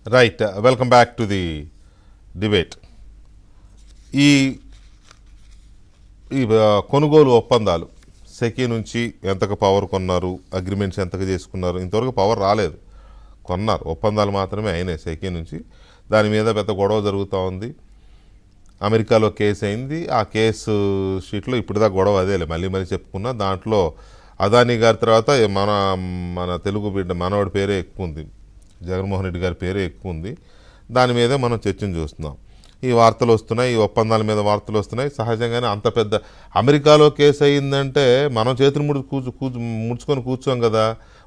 Right, welcome back to the debate. ఈ ఈ కొనుగోలు ఒప్పందాలు సెకీ నుంచి ఎంతకు పవర్ కొన్నారు, అగ్రిమెంట్స్ ఎంతకు చేసుకున్నారు, ఇంతవరకు పవర్ రాలేదు, కొన్నారు, ఒప్పందాలు మాత్రమే అయినాయి సెకీ నుంచి. దాని మీద పెద్ద గొడవ జరుగుతూ ఉంది. అమెరికాలో కేసు అయింది. ఆ కేసు షీట్లో ఇప్పుడుదా గొడవ అదేలే, మళ్ళీ చెప్పుకున్నా. దాంట్లో అదానీ గారి తర్వాత మన తెలుగు బిడ్డ మనవాడి పేరే ఎక్కువ ఉంది, జగన్మోహన్ రెడ్డి గారి పేరే ఎక్కువ ఉంది. దాని మీదే మనం చర్చను చూస్తున్నాం. ఈ వార్తలు వస్తున్నాయి, ఈ ఒప్పందాల మీద వార్తలు వస్తున్నాయి. సహజంగానే అంత పెద్ద అమెరికాలో కేసు అయిందంటే మనం చేతులు ముడుచుకొని కూర్చోం కదా.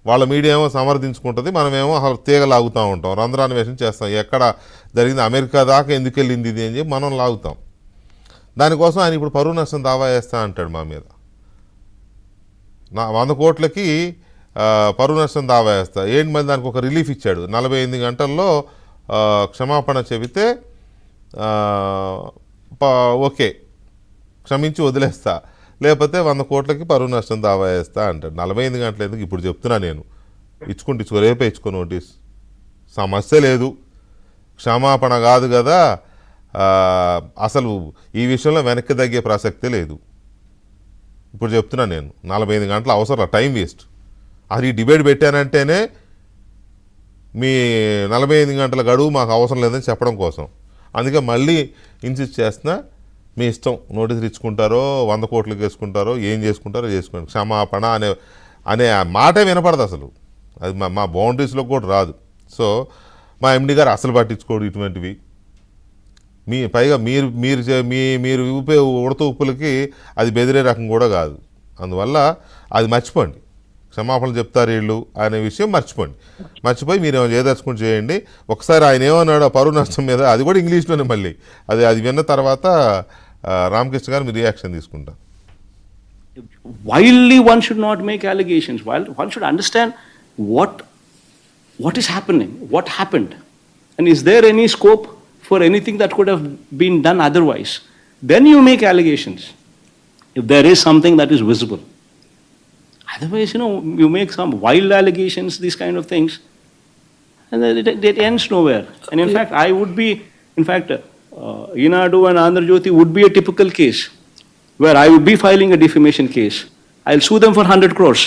వాళ్ళ మీడియా ఏమో సమర్థించుకుంటుంది, మనమేమో అసలు తీగలాగుతూ ఉంటాం, రంధ్రాన్వేషణ చేస్తాం. ఎక్కడ జరిగింది, అమెరికా దాకా ఎందుకు వెళ్ళింది ఇది అని చెప్పి మనం లాగుతాం. దానికోసం ఆయన ఇప్పుడు పరువు నష్టం దావా వేస్తా అంటాడు మా మీద. 100 కోట్లకి పరువు నష్టం దావా వేస్తా ఏంటి, మరి దానికి ఒక రిలీఫ్ ఇచ్చాడు. 48 గంటల్లో క్షమాపణ చెబితే ఓకే క్షమించి వదిలేస్తా, లేకపోతే 100 కోట్లకి పరువు నష్టం దావా వేస్తా అంటాడు. 48 గంటలు ఎందుకు, ఇప్పుడు చెప్తున్నా నేను, ఇచ్చుకో రేపే ఇచ్చుకో నోటీస్, సమస్య లేదు. క్షమాపణ కాదు కదా, అసలు ఈ విషయంలో వెనక్కి తగ్గే ప్రసక్తే లేదు. ఇప్పుడు చెప్తున్నా నేను, 48 గంటలు అవసరం, టైం వేస్ట్. అది ఈ డిబేట్ పెట్టానంటేనే మీ 48 గంటల గడువు మాకు అవసరం లేదని చెప్పడం కోసం. అందుకే మళ్ళీ ఇన్సిస్ట్ చేస్తున్నా, మీ ఇష్టం, నోటీసులు ఇచ్చుకుంటారో 100 కోట్లకి వేసుకుంటారో ఏం చేసుకుంటారో చేసుకోండి. క్షమాపణ అనే మాటే వినపడదు అసలు, అది మా బౌండరీస్లో కూడా రాదు. సో మా ఎండి గారు అసలు పట్టించుకోడు ఇటువంటివి. పైగా మీరు ఊపే ఉడత ఉప్పులకి అది బెదిరే రకం కూడా కాదు. అందువల్ల అది మర్చిపోండి, క్షమాపణ చెప్తారు వీళ్ళు అనే విషయం మర్చిపోయి మీరు ఏదర్చుకుని చేయండి. ఒకసారి ఆయన ఏమన్నాడు పరువు నష్టం మీద, అది కూడా ఇంగ్లీష్లోనే, మళ్ళీ అది విన్న తర్వాత రామకృష్ణ గారు మీ రియాక్షన్ తీసుకుంటా. Wildly one should not make allegations. One should understand what is happening, what happened, and is there any scope for anything that could have been done otherwise. Then you make allegations, if there is something that is visible. Otherwise, you make some wild allegations, these kind of things, and it ends nowhere. And in fact, Inadu and Andhra Jyoti would be a typical case where I would be filing a defamation case. I'll sue them for 100 crores.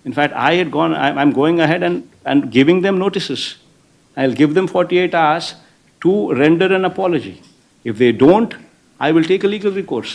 In fact, I'm going ahead and giving them notices. I'll give them 48 hours to render an apology. If they don't, I will take a legal recourse.